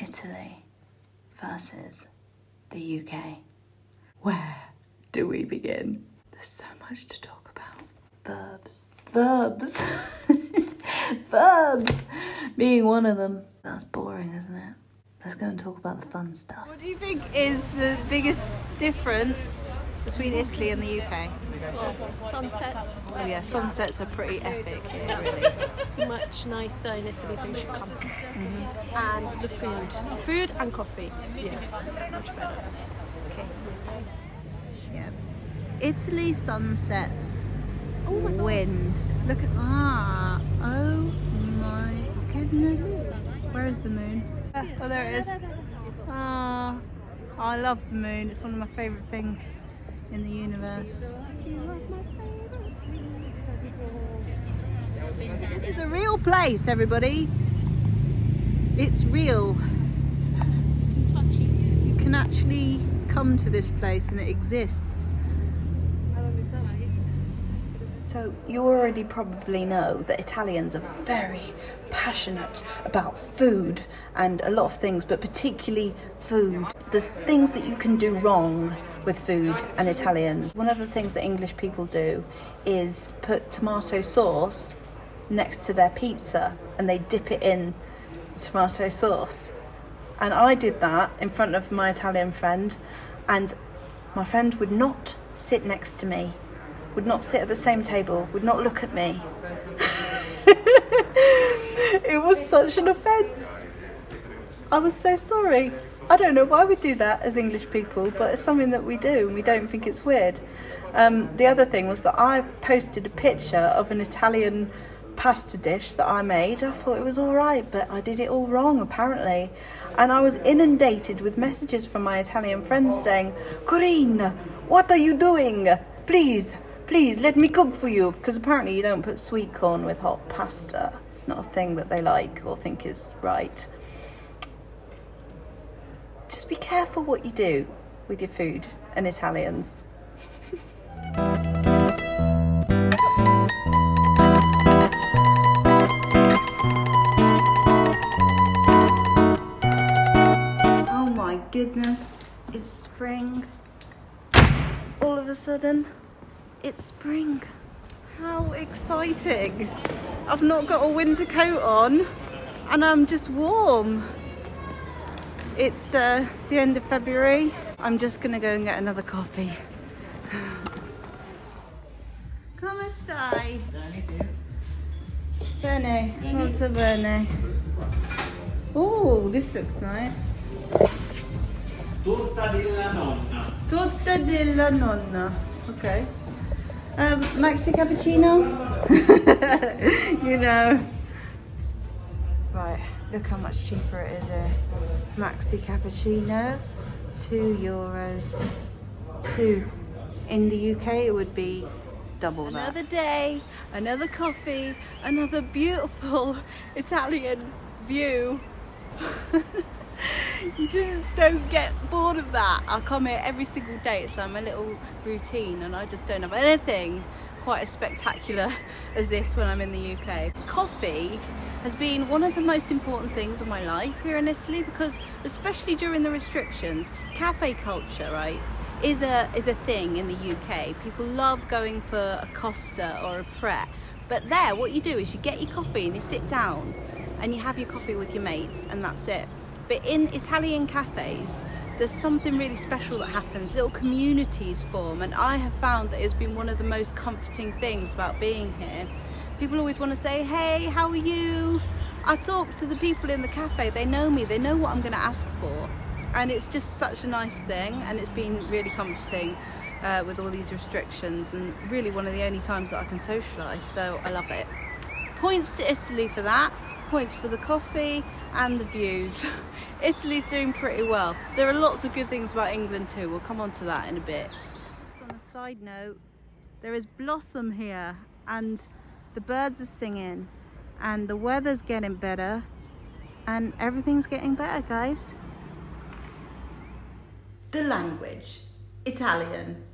Italy versus the UK. Where do we begin? There's so much to talk about. Verbs. Verbs being one of them. That's boring, isn't it? Let's go and talk about the fun stuff. What do you think is the biggest difference between Italy and the UK? Sunsets. Oh yeah, sunsets are pretty epic here, really. Much nicer in Italy, so you should come. And the food and coffee. Yeah. Much better. Okay. Yeah. Italy sunsets Oh my god. win. Look at oh my goodness. Where is the moon? Oh, there it is. Ah, I love the moon. It's one of my favourite things in the universe. This is a real place, everybody. It's real. Touch it. You can actually come to this place and it exists. So you already probably know that Italians are very passionate about food and a lot of things, but particularly food. There's things that you can do wrong with food and Italians. One of the things that English people do is put tomato sauce next to their pizza and they dip it in tomato sauce. And I did that in front of my Italian friend, and my friend would not sit next to me, would not sit at the same table, would not look at me. It was such an offence. I was so sorry. I don't know why we do that as English people, but it's something that we do and we don't think it's weird. The other thing was that I posted a picture of an Italian pasta dish that I made. I thought it was all right, but I did it all wrong apparently. And I was inundated with messages from my Italian friends saying, "Corinne, what are you doing? Please, let me cook for you." Because apparently you don't put sweet corn with hot pasta. It's not a thing that they like or think is right. Just be careful what you do with your food and Italians. Oh my goodness, it's spring. All of a sudden, it's spring. How exciting. I've not got a winter coat on and I'm just warm. It's the end of February. I'm just gonna go and get another coffee. Come stai? Bene, molto bene. Oh, this looks nice. Torta della nonna. Torta della nonna. Okay. Maxi cappuccino? You know. Right, look how much cheaper it is here. Maxi cappuccino, €2. 2. In the UK it would be double that. Another day, another coffee, another beautiful Italian view. You just don't get bored of that. I come here every single day. It's like my little routine, and I just don't have anything quite as spectacular as this when I'm in the UK. Coffee has been one of the most important things of my life here in Italy, because especially during the restrictions, cafe culture, right, is a thing in the UK. People love going for a Costa or a Pret, but there what you do is you get your coffee and you sit down and you have your coffee with your mates, and that's it. But in Italian cafes, there's something really special that happens. Little communities form, and I have found that it's been one of the most comforting things about being here. People always want to say, "Hey, how are you?" I talk to the people in the cafe, they know me, they know what I'm going to ask for, and it's just such a nice thing, and it's been really comforting with all these restrictions, and really one of the only times that I can socialise, so I love it. Points to Italy for that, points for the coffee and the views. Italy's doing pretty well. There are lots of good things about England too. We'll come on to that in a bit. On a side note, there is blossom here and the birds are singing and the weather's getting better and everything's getting better, guys. The language, Italian.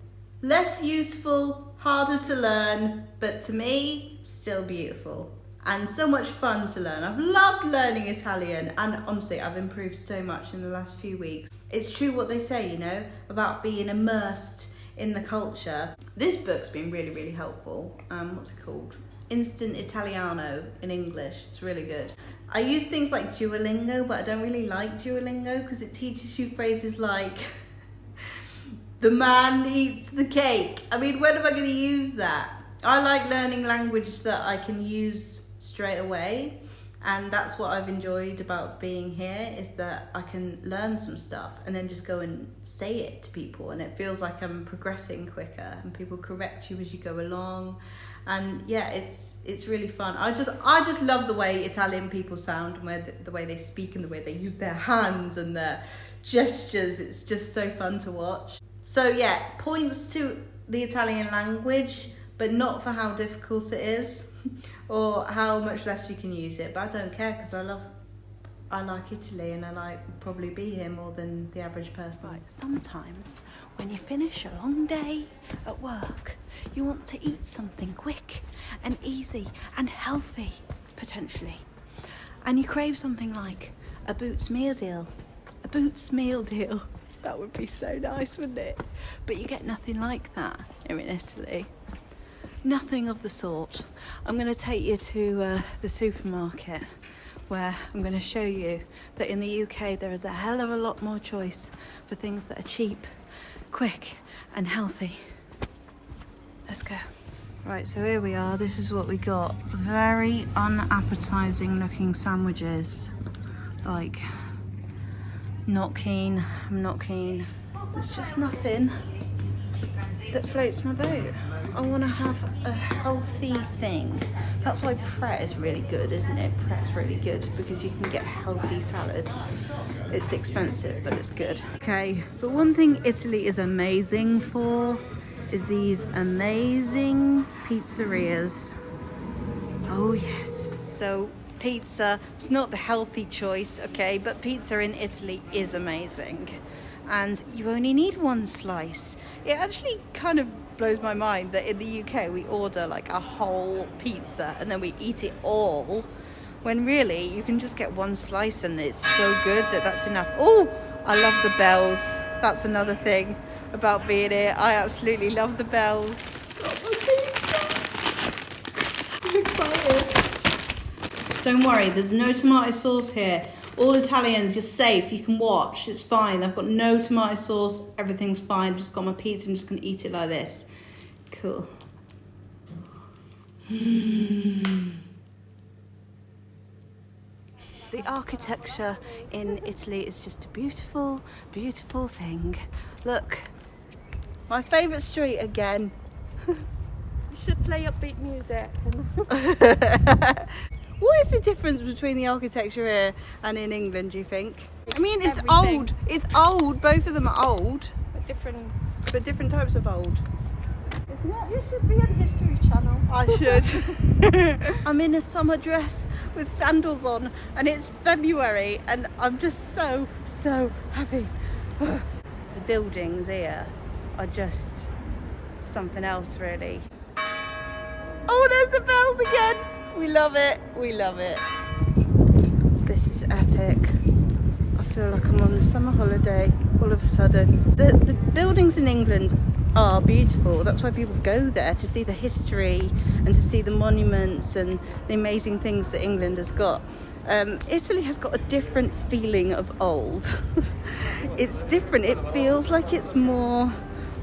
Less useful, harder to learn, but to me, still beautiful. and so much fun to learn. I've loved learning Italian, and honestly, I've improved so much in the last few weeks. It's true what they say, you know, about being immersed in the culture. This book's been really, really helpful. What's it called? Instant Italiano in English. It's really good. I use things like Duolingo, but I don't really like Duolingo because it teaches you phrases like the man eats the cake. I mean, when am I going to use that? I like learning language that I can use straight away, and that's what I've enjoyed about being here, is that I can learn some stuff and then just go and say it to people, and it feels like I'm progressing quicker, and people correct you as you go along. And yeah, it's really fun. I just love the way Italian people sound, and the way they speak and the way they use their hands and their gestures. It's just so fun to watch. So yeah, points to the Italian language, but not for how difficult it is or how much less you can use it. But I don't care, because I like Italy, and I like probably be here more than the average person. Right, sometimes when you finish a long day at work, you want to eat something quick and easy and healthy, potentially. And you crave something like a Boots meal deal. A Boots meal deal. That would be so nice, wouldn't it? But you get nothing like that here in Italy. Nothing of the sort. I'm going to take you to the supermarket, where I'm going to show you that in the UK there is a hell of a lot more choice for things that are cheap, quick and healthy. Let's go. Right, so here we are. This is what we got. Very unappetizing looking sandwiches. Like, not keen. I'm not keen. There's just nothing that floats my boat. I want to have a healthy thing. That's why Pret is really good, isn't it? Pret's really good because you can get healthy salad. It's expensive, but it's good. Okay, but one thing Italy is amazing for is these amazing pizzerias. Oh yes. So pizza, it's not the healthy choice, okay, but pizza in Italy is amazing. And you only need one slice. It actually kind of blows my mind that in the UK we order like a whole pizza and then we eat it all, when really you can just get one slice and it's so good that that's enough. Oh, I love the bells. That's another thing about being here. I absolutely love the bells. Got my pizza. So excited. Don't worry, there's no tomato sauce here. All Italians, you're safe, you can watch, it's fine. I've got no tomato sauce, everything's fine. Just got my pizza, I'm just gonna eat it like this. Cool. The architecture in Italy is just a beautiful, beautiful thing. Look, my favourite street again. You should play upbeat music. What is the difference between the architecture here and in England, do you think? I mean, it's Everything. old. It's old. Both of them are old. But different types of old. Isn't it? You should be on History Channel. I should. I'm in a summer dress with sandals on, and it's February, and I'm just so happy. The buildings here are just something else, really. Oh, there's the bells again. We love it. We love it. This is epic. I feel like I'm on a summer holiday all of a sudden. The buildings in England are beautiful. That's why people go there, to see the history and to see the monuments and the amazing things that England has got. Italy has got a different feeling of old. It's different. It feels like it's more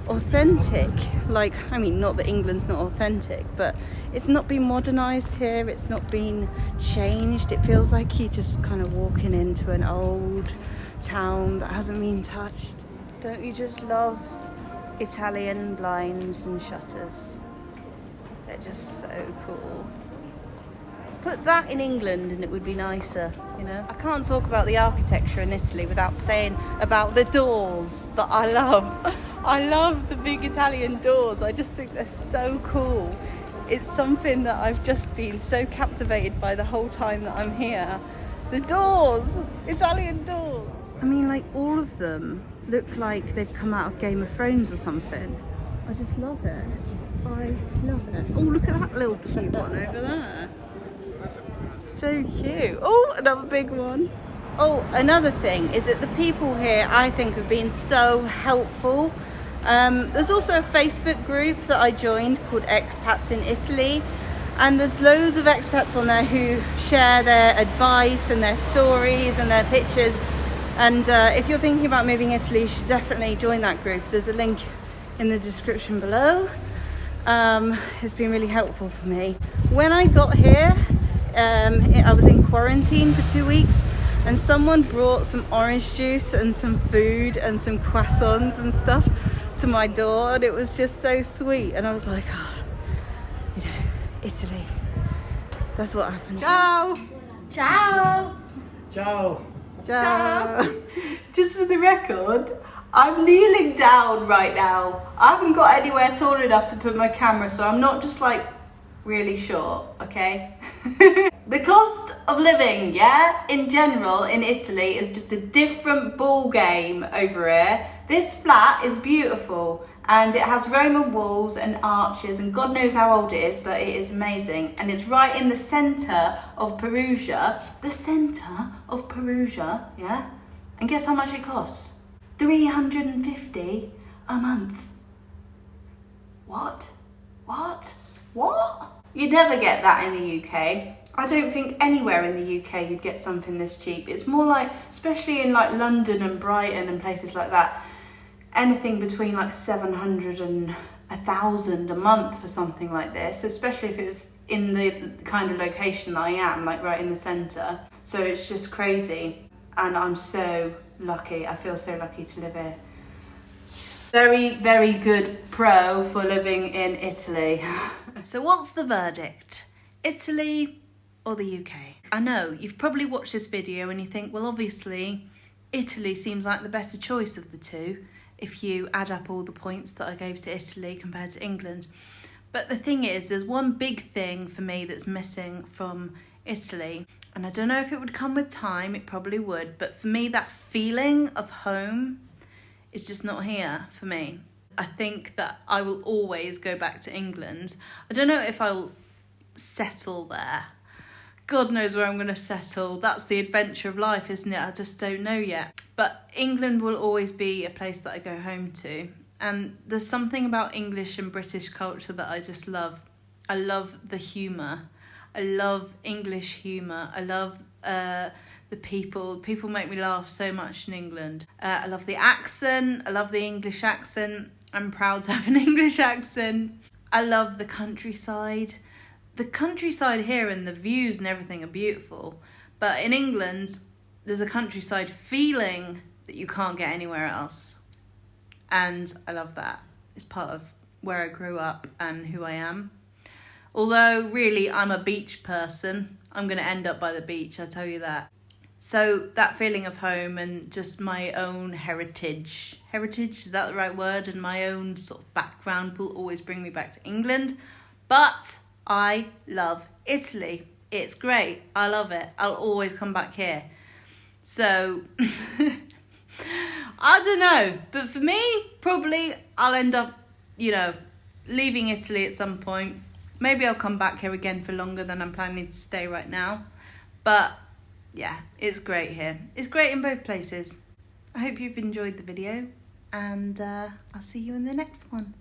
authentic. Like, I mean, not that England's not authentic, but it's not been modernised here, it's not been changed. It feels like you're just kind of walking into an old town that hasn't been touched. Don't you just love Italian blinds and shutters? They're just so cool. Put that in England and it would be nicer, you know? I can't talk about the architecture in Italy without saying about the doors that I love. I love the big Italian doors. I just think they're so cool. It's something that I've just been so captivated by the whole time that I'm here. The doors, Italian doors. I mean, like, all of them look like they've come out of Game of Thrones or something. I just love it. I love it. Oh, look at that little cute one over there. So cute. Oh, another big one. Oh, another thing is that the people here, I think, have been so helpful. There's also a Facebook group that I joined called Expats in Italy, and there's loads of expats on there who share their advice and their stories and their pictures. And if you're thinking about moving Italy, you should definitely join that group. There's a link in the description below. It's been really helpful for me. When I got here, I was in quarantine for 2 weeks, and someone brought some orange juice and some food and some croissants and stuff to my door, and it was just so sweet. And I was like, oh, you know, Italy, that's what happens. Ciao! Ciao! Ciao. Ciao! Just for the record, I'm kneeling down right now. I haven't got anywhere tall enough to put my camera, so I'm not just like really short, okay? The cost of living, yeah, in general in Italy is just a different ball game over here. This flat is beautiful and it has Roman walls and arches and God knows how old it is, but it is amazing. And it's right in the centre of Perugia. The centre of Perugia, yeah? And guess how much it costs? 350 a month. What? What? What? You'd never get that in the UK. I don't think anywhere in the UK you'd get something this cheap. It's more like, especially in like London and Brighton and places like that, anything between like 700 and 1,000 a month for something like this, especially if it was in the kind of location I am, like right in the centre. So it's just crazy, and I'm so lucky. I feel so lucky to live here. Very, very good pro for living in Italy. So what's the verdict? Italy or the UK? I know, you've probably watched this video and you think, well, obviously, Italy seems like the better choice of the two if you add up all the points that I gave to Italy compared to England. But the thing is, there's one big thing for me that's missing from Italy. And I don't know if it would come with time, it probably would, but for me, that feeling of home is just not here for me. I think that I will always go back to England. I don't know if I'll settle there. God knows where I'm going to settle. That's the adventure of life, isn't it? I just don't know yet. But England will always be a place that I go home to. And there's something about English and British culture that I just love. I love the humour. I love English humour. I love the people. People make me laugh so much in England. I love the accent. I love the English accent. I'm proud to have an English accent. I love the countryside. The countryside here and the views and everything are beautiful. But in England, there's a countryside feeling that you can't get anywhere else. And I love that. It's part of where I grew up and who I am. Although, really, I'm a beach person. I'm going to end up by the beach, I tell you that. So that feeling of home and just my own heritage, is that the right word? And my own sort of background will always bring me back to England. But I love Italy. It's great. I love it. I'll always come back here. So, I don't know. But for me, probably I'll end up, leaving Italy at some point. Maybe I'll come back here again for longer than I'm planning to stay right now. But yeah, it's great here. It's great in both places. I hope you've enjoyed the video, and I'll see you in the next one.